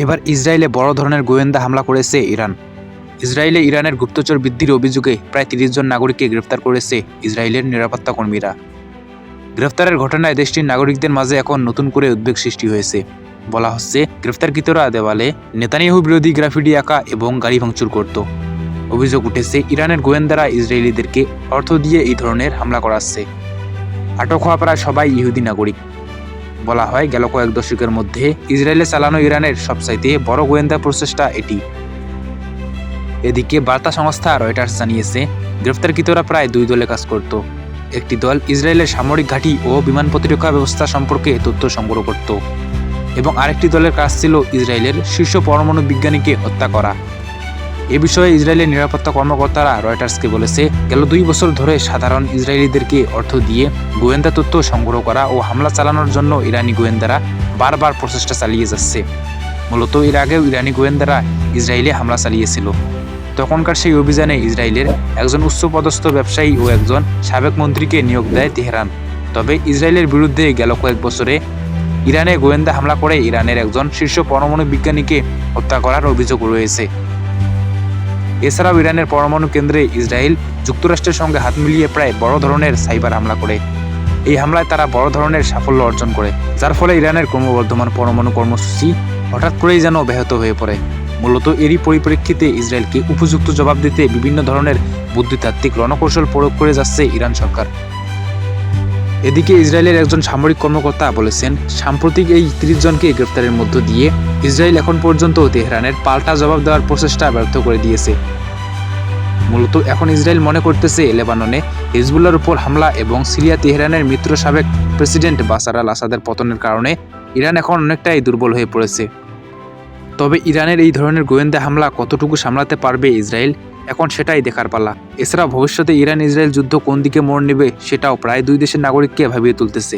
এবার ইসরায়েলে বড় ধরনের গোয়েন্দা হামলা করেছে ইরান। ইসরায়েলে ইরানের গুপ্তচর বৃদ্ধির অভিযোগে প্রায় ৩০ জন নাগরিককে গ্রেফতার করেছে ইসরায়েলের নিরাপত্তা কর্মীরা। গ্রেফতারের ঘটনায় দেশটির নাগরিকদের মাঝে এখন নতুন করে উদ্বেগ সৃষ্টি হয়েছে। বলা হচ্ছে, গ্রেফতারকৃতরা দেওয়ালে নেতানিয়াহু বিরোধী গ্রাফিটি আঁকা এবং গাড়ি ভাঙচুর করত। অভিযোগ উঠেছে, ইরানের গোয়েন্দারা ইসরায়েলিদেরকে অর্থ দিয়ে এই ধরনের হামলা করাচ্ছে। আটক হওয়া প্রায় সবাই ইহুদি নাগরিক। বলা হয়, গেল কয়েক দশকের মধ্যে ইসরায়েলে চালানো ইরানের সবচাইতে বড় গোয়েন্দা প্রচেষ্টা এটি। এদিকে বার্তা সংস্থা রয়টার্স জানিয়েছে, গ্রেফতারকৃতরা প্রায় দুই দলে কাজ করত। একটি দল ইসরায়েলের সামরিক ঘাঁটি ও বিমান প্রতিরক্ষা ব্যবস্থা সম্পর্কে তথ্য সংগ্রহ করত এবং আরেকটি দলের কাজ ছিল ইসরায়েলের শীর্ষ পরমাণু বিজ্ঞানীকে হত্যা করা। এ বিষয়ে ইসরায়েলের নিরাপত্তা কর্মকর্তারা রয়টার্সকে বলেছে, গেল 2 বছর ধরে সাধারণ ইসরায়েলিদেরকে অর্থ দিয়ে গোয়েন্দা তথ্য সংগ্রহ করা ও হামলা চালানোর জন্য ইরানি গোয়েন্দারা বারবার প্রচেষ্টা চালিয়ে যাচ্ছে। মূলত এর আগেও ইরানি গোয়েন্দারা ইসরায়েলে হামলা চালিয়েছিল। তখনকার সেই অভিযানে ইসরায়েলের একজন উচ্চপদস্থ ব্যবসায়ী ও একজন সাবেক মন্ত্রীকে নিয়োগ দেয় তেহরান। তবে ইসরায়েলের বিরুদ্ধে গেল কয়েক বছরে ইরানে গোয়েন্দা হামলা করে ইরানের একজন শীর্ষ পরমাণু বিজ্ঞানীকে হত্যা করার অভিযোগ রয়েছে। এছাড়াও ইরানের পরমাণু কেন্দ্রে ইসরায়েল যুক্তরাষ্ট্রের সঙ্গে হাত মিলিয়ে প্রায় বড় ধরনের সাইবার হামলা করে। এই হামলায় তারা বড় ধরনের সাফল্য অর্জন করে, যার ফলে ইরানের ক্রমবর্ধমান পরমাণু কর্মসূচি হঠাৎ করেই যেন ব্যাহত হয়ে পড়ে। মূলত এরই পরিপ্রেক্ষিতে ইসরায়েলকে উপযুক্ত জবাব দিতে বিভিন্ন ধরনের বুদ্ধিতাত্ত্বিক রণকৌশল প্রয়োগ করে যাচ্ছে ইরান সরকার। এদিকে ইসরায়েলের একজন সামরিক কর্মকর্তা বলেছেন, সাম্প্রতিক এই 30 জনকে গ্রেফতারের মধ্য দিয়ে ইসরায়েল এখন পর্যন্ত তেহরানের পাল্টা জবাব দেওয়ার প্রচেষ্টা ব্যর্থ করে দিয়েছে। মূলত এখন ইসরায়েল মনে করতেছে, লেবাননে হিজবুল্লাহর উপর হামলা এবং সিরিয়া তেহরানের মিত্র সাবেক প্রেসিডেন্ট বাশার আল আসাদের পতনের কারণে ইরান এখন অনেকটাই দুর্বল হয়ে পড়েছে। তবে ইরানের এই ধরনের গোয়েন্দা হামলা কতটুকু সামলাতে পারবে ইসরায়েল, এখন সেটাই দেখার পালা। এছাড়া ভবিষ্যতে ইরান ইসরায়েল যুদ্ধ কোন দিকে মোড় নেবে সেটাও প্রায় 2 দেশের নাগরিককে ভাবিয়ে তুলতেছে।